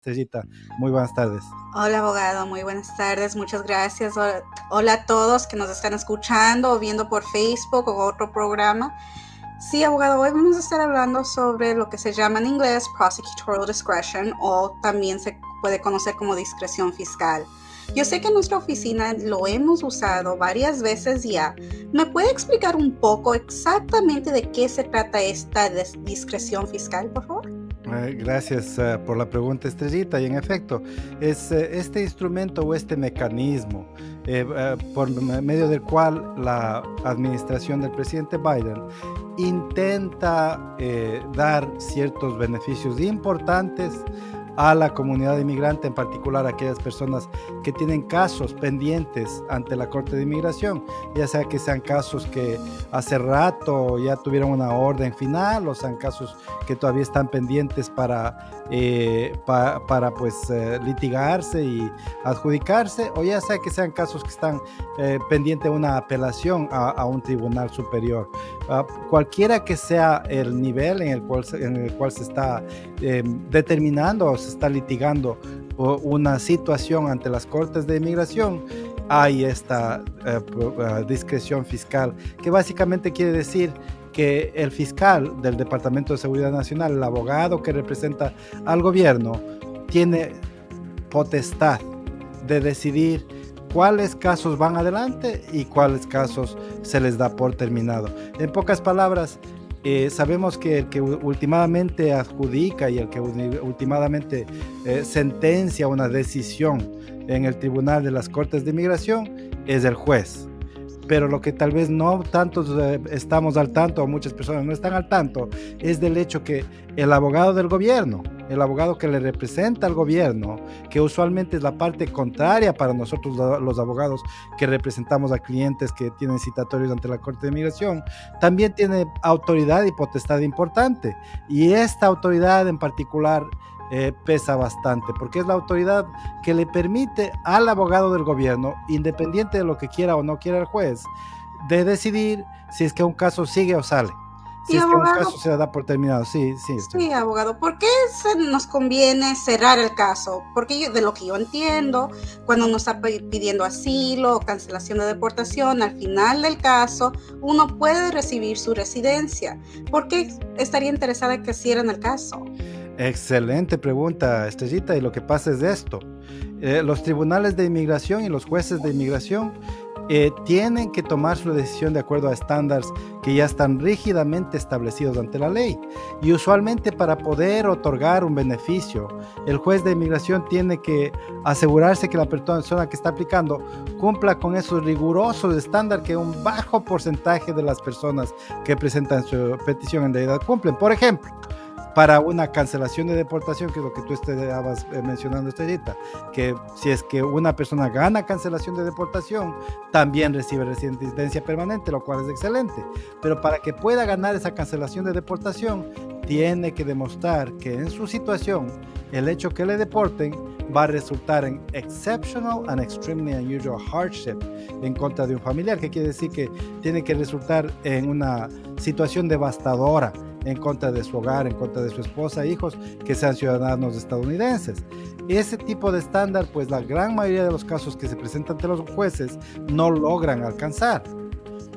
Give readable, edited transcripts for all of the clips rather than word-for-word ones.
Estrellita, muy buenas tardes. Hola, abogado, muy buenas tardes, muchas gracias. Hola a todos que nos están escuchando o viendo por Facebook o otro programa. Sí, abogado, hoy vamos a estar hablando sobre lo que se llama en inglés prosecutorial discretion, o también se puede conocer como discreción fiscal. Yo sé que en nuestra oficina lo hemos usado varias veces ya. ¿Me puede explicar un poco exactamente de qué se trata esta discreción fiscal, por favor? Gracias por la pregunta, Estrellita. Y en efecto, es este instrumento o este mecanismo por medio del cual la administración del presidente Biden intenta dar ciertos beneficios importantes a la comunidad inmigrante, en particular a aquellas personas que tienen casos pendientes ante la Corte de Inmigración, ya sea que sean casos que hace rato ya tuvieron una orden final o sean casos que todavía están pendientes para pues litigarse y adjudicarse, o ya sea que sean casos que están pendientes de una apelación a un tribunal superior. Cualquiera que sea el nivel en el cual se está determinando o se está litigando una situación ante las Cortes de Inmigración, hay esta discreción fiscal, que básicamente quiere decir que el fiscal del Departamento de Seguridad Nacional, el abogado que representa al gobierno, tiene potestad de decidir cuáles casos van adelante y cuáles casos se les da por terminado. En pocas palabras, sabemos que el que últimamente adjudica y el que últimamente sentencia una decisión en el Tribunal de las Cortes de Inmigración es el juez. Pero lo que tal vez no tantos estamos al tanto, o muchas personas no están al tanto, es del hecho que el abogado del gobierno, el abogado que le representa al gobierno, que usualmente es la parte contraria para nosotros los abogados que representamos a clientes que tienen citatorios ante la Corte de Migración, también tiene autoridad y potestad importante. Y esta autoridad en particular pesa bastante, porque es la autoridad que le permite al abogado del gobierno, independiente de lo que quiera o no quiera el juez, de decidir si es que un caso sigue o sale, si Y es que un abogado, caso se da por terminado. Sí, sí, estoy. sí, abogado, ¿por qué nos conviene cerrar el caso? Porque de lo que yo entiendo, cuando uno está pidiendo asilo o cancelación de deportación, al final del caso, uno puede recibir su residencia. ¿Por qué estaría interesada en que cierren el caso? Excelente pregunta, Estrellita, y lo que pasa es esto. Los tribunales de inmigración y los jueces de inmigración tienen que tomar su decisión de acuerdo a estándares que ya están rígidamente establecidos ante la ley. Y usualmente para poder otorgar un beneficio, el juez de inmigración tiene que asegurarse que la persona que está aplicando cumpla con esos rigurosos estándares que un bajo porcentaje de las personas que presentan su petición en realidad cumplen. Por ejemplo, para una cancelación de deportación, que es lo que tú estabas mencionando, Estrellita, que si es que una persona gana cancelación de deportación, también recibe residencia permanente, lo cual es excelente. Pero para que pueda ganar esa cancelación de deportación, tiene que demostrar que en su situación, el hecho que le deporten va a resultar en exceptional and extremely unusual hardship en contra de un familiar, que quiere decir que tiene que resultar en una situación devastadora en contra de su hogar, en contra de su esposa, hijos que sean ciudadanos estadounidenses. Ese tipo de estándar, pues la gran mayoría de los casos que se presentan ante los jueces no logran alcanzar.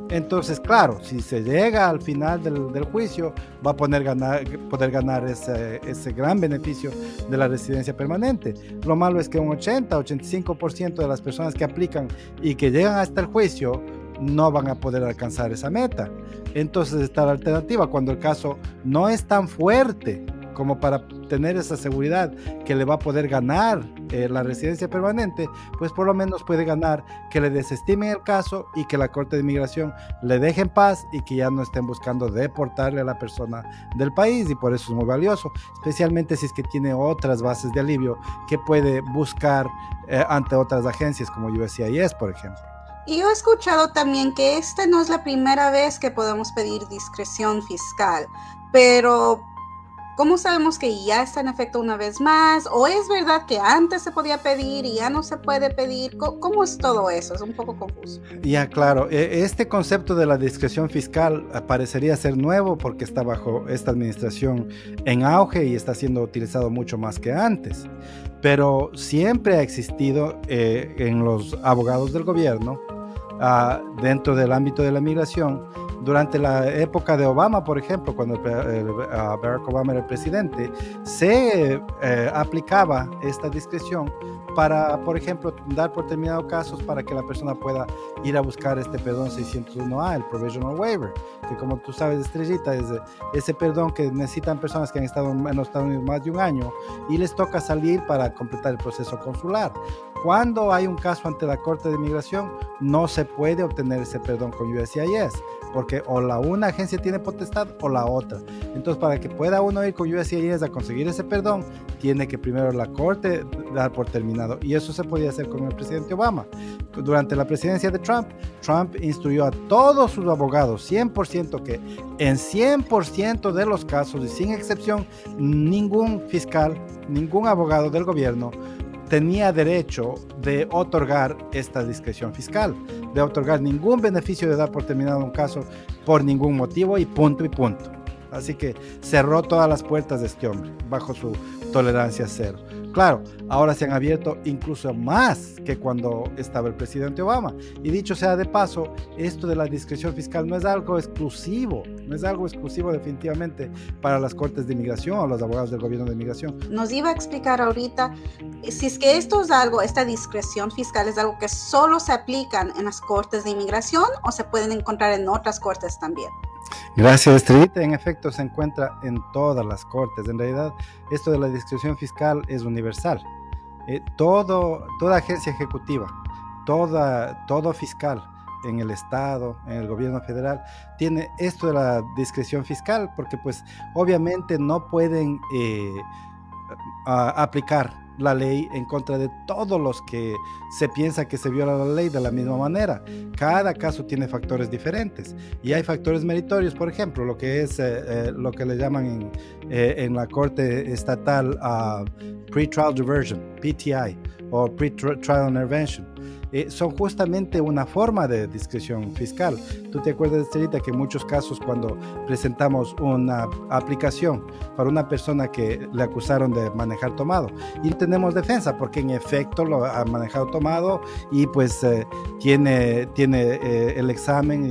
Entonces, claro, si se llega al final del juicio, va a poder ganar ese gran beneficio de la residencia permanente. Lo malo es que un 80-85% de las personas que aplican y que llegan hasta el juicio no van a poder alcanzar esa meta. Entonces está la alternativa, cuando el caso no es tan fuerte como para tener esa seguridad que le va a poder ganar la residencia permanente, pues por lo menos puede ganar que le desestimen el caso y que la Corte de Inmigración le deje en paz y que ya no estén buscando deportarle a la persona del país. Y por eso es muy valioso, especialmente si es que tiene otras bases de alivio que puede buscar ante otras agencias como USCIS, por ejemplo. Y yo he escuchado también que esta no es la primera vez que podemos pedir discreción fiscal, pero ¿Cómo sabemos que ya está en efecto una vez más? ¿O es verdad que antes se podía pedir y ya no se puede pedir? ¿Cómo es todo eso? Es un poco confuso. Ya, claro, este concepto de la discreción fiscal parecería ser nuevo porque está bajo esta administración en auge y está siendo utilizado mucho más que antes. Pero siempre ha existido en los abogados del gobierno, dentro del ámbito de la migración. Durante la época de Obama, por ejemplo, cuando Barack Obama era el presidente, se aplicaba esta discreción para, por ejemplo, dar por terminado casos para que la persona pueda ir a buscar este perdón 601A, el Provisional Waiver, que como tú sabes, Estrellita, es ese perdón que necesitan personas que han estado en los Estados Unidos más de un año y les toca salir para completar el proceso consular. Cuando hay un caso ante la Corte de Inmigración, no se puede obtener ese perdón con USCIS, porque o una agencia tiene potestad o la otra. Entonces, para que pueda uno ir con USCIS a conseguir ese perdón, tiene que primero la Corte dar por terminado. Y eso se podía hacer con el presidente Obama. Durante la presidencia de Trump, Trump instruyó a todos sus abogados, 100%, que en 100% de los casos, y sin excepción, ningún fiscal, ningún abogado del gobierno tenía derecho de otorgar esta discreción fiscal, de otorgar ningún beneficio de dar por terminado un caso por ningún motivo y punto y punto. Así que cerró todas las puertas de este hombre bajo su tolerancia cero. Claro, ahora se han abierto incluso más que cuando estaba el presidente Obama. Y dicho sea de paso, esto de la discreción fiscal no es algo exclusivo, definitivamente para las cortes de inmigración o los abogados del gobierno de inmigración. Nos iba a explicar ahorita si es que esto es algo, esta discreción fiscal es algo que solo se aplican en las cortes de inmigración o se pueden encontrar en otras cortes también. Gracias, Estrellita. En efecto, se encuentra en todas las cortes. En realidad, esto de la discreción fiscal es universal. Toda agencia ejecutiva, todo fiscal en el Estado, en el gobierno federal, tiene esto de la discreción fiscal, porque pues obviamente no pueden aplicar la ley en contra de todos los que se piensa que se viola la ley de la misma manera. Cada caso tiene factores diferentes y hay factores meritorios, por ejemplo, lo que es lo que le llaman en la corte estatal pre-trial diversion, PTI, o pre-trial intervention. Son justamente una forma de discreción fiscal. Tú te acuerdas, Estelita, que en muchos casos cuando presentamos una aplicación para una persona que le acusaron de manejar tomado y tenemos defensa porque en efecto lo ha manejado tomado y pues tiene el examen y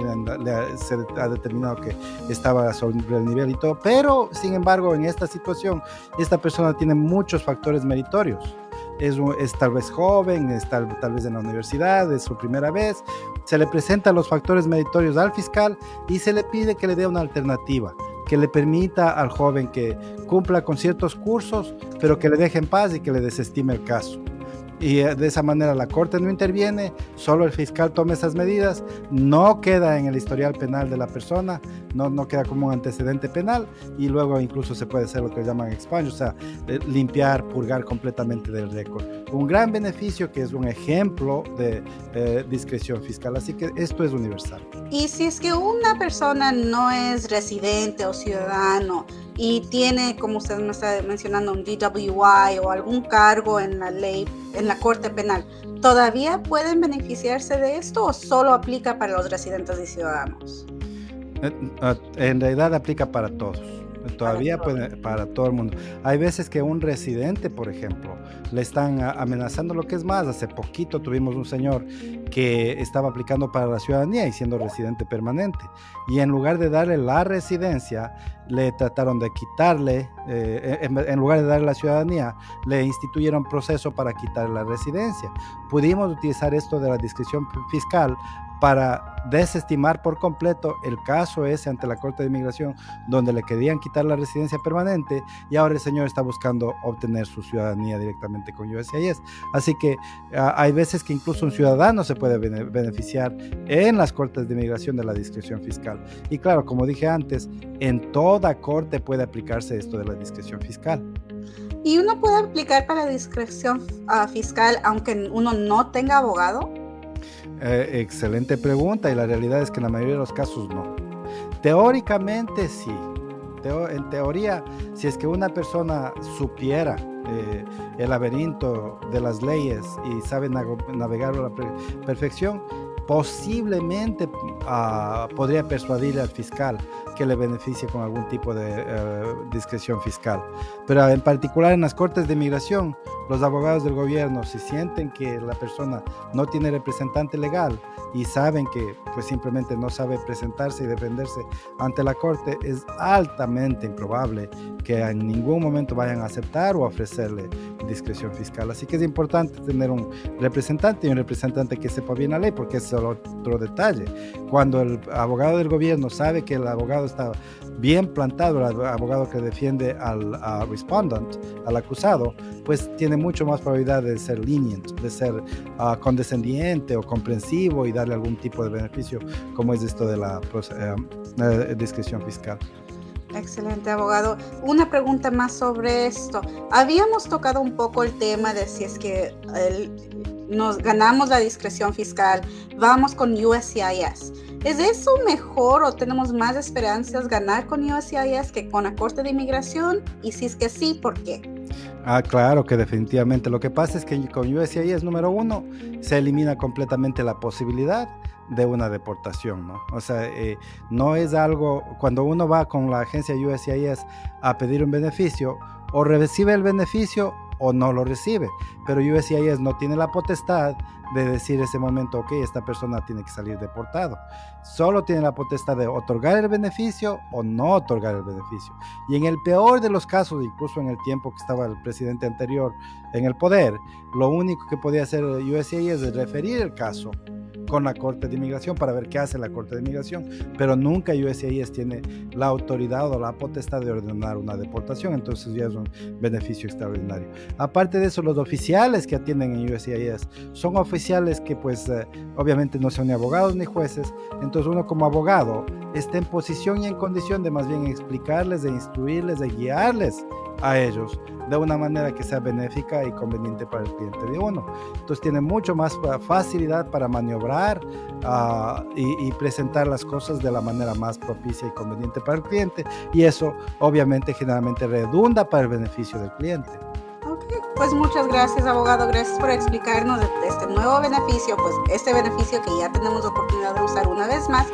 se ha determinado que estaba sobre el nivel y todo, pero sin embargo en esta situación esta persona tiene muchos factores meritorios. Es tal vez joven, es tal vez en la universidad, es su primera vez, se le presentan los factores meritorios al fiscal y se le pide que le dé una alternativa, que le permita al joven que cumpla con ciertos cursos, pero que le deje en paz y que le desestime el caso. Y de esa manera la corte no interviene, solo el fiscal toma esas medidas, no queda en el historial penal de la persona, no queda como un antecedente penal y luego incluso se puede hacer lo que llaman expunge, o sea, limpiar, purgar completamente del récord. Un gran beneficio que es un ejemplo de discreción fiscal, así que esto es universal. Y si es que una persona no es residente o ciudadano y tiene, como usted me está mencionando, un DWI o algún cargo en la ley, en la corte penal, ¿todavía pueden beneficiarse de esto o solo aplica para los residentes y ciudadanos? En realidad aplica para todos. Todavía para todo el mundo. Hay veces que un residente, por ejemplo, le están amenazando, lo que es más. Hace poquito tuvimos un señor que estaba aplicando para la ciudadanía y siendo residente permanente. Y en lugar de darle la residencia, le trataron de quitarle, en lugar de darle la ciudadanía, le instituyeron proceso para quitarle la residencia. Pudimos utilizar esto de la discreción fiscal para desestimar por completo el caso ese ante la Corte de Inmigración donde le querían quitar la residencia permanente y ahora el señor está buscando obtener su ciudadanía directamente con USCIS. Así que hay veces que incluso un ciudadano se puede beneficiar en las Cortes de Inmigración de la discreción fiscal. Y claro, como dije antes, en toda corte puede aplicarse esto de la discreción fiscal. ¿Y uno puede aplicar para la discreción fiscal aunque uno no tenga abogado? Excelente pregunta y la realidad es que en la mayoría de los casos no. Teóricamente sí, En teoría, si es que una persona supiera el laberinto de las leyes y sabe navegar a la perfección, posiblemente podría persuadir al fiscal que le beneficie con algún tipo de discreción fiscal. Pero en particular en las cortes de inmigración, los abogados del gobierno, si sienten que la persona no tiene representante legal y saben que pues simplemente no sabe presentarse y defenderse ante la corte, es altamente improbable que en ningún momento vayan a aceptar o ofrecerle discreción fiscal. Así que es importante tener un representante y un representante que sepa bien la ley, porque es otro detalle. Cuando el abogado del gobierno sabe que el abogado está bien plantado, el abogado que defiende al respondent, al acusado, pues tiene mucho más probabilidad de ser lenient, de ser condescendiente o comprensivo y darle algún tipo de beneficio, como es esto de la discreción fiscal. Excelente, abogado. Una pregunta más sobre esto. Habíamos tocado un poco el tema de si es que nos ganamos la discreción fiscal, vamos con USCIS. ¿Es eso mejor o tenemos más esperanzas ganar con USCIS que con la Corte de Inmigración? Y si es que sí, ¿por qué? Claro que definitivamente. Lo que pasa es que con USCIS, número uno, se elimina completamente la posibilidad de una deportación, ¿no? O sea, no es algo, cuando uno va con la agencia USCIS a pedir un beneficio, o recibe el beneficio o no lo recibe, pero USCIS no tiene la potestad de decir en ese momento, ok, esta persona tiene que salir deportado. Solo tiene la potestad de otorgar el beneficio o no otorgar el beneficio. Y en el peor de los casos, incluso en el tiempo que estaba el presidente anterior en el poder, lo único que podía hacer USCIS es referir el caso con la Corte de Inmigración para ver qué hace la Corte de Inmigración, pero nunca USCIS tiene la autoridad o la potestad de ordenar una deportación, entonces ya es un beneficio extraordinario. Aparte de eso, los oficiales que atienden en USCIS son oficiales que pues obviamente no son ni abogados ni jueces, entonces uno como abogado está en posición y en condición de más bien explicarles, de instruirles, de guiarles a ellos de una manera que sea benéfica y conveniente para el cliente de uno. Entonces tiene mucho más facilidad para maniobrar y presentar las cosas de la manera más propicia y conveniente para el cliente, y eso obviamente generalmente redunda para el beneficio del cliente. Ok, pues muchas gracias, abogado. Gracias por explicarnos de este nuevo beneficio, pues este beneficio que ya tenemos la oportunidad de usar una vez más.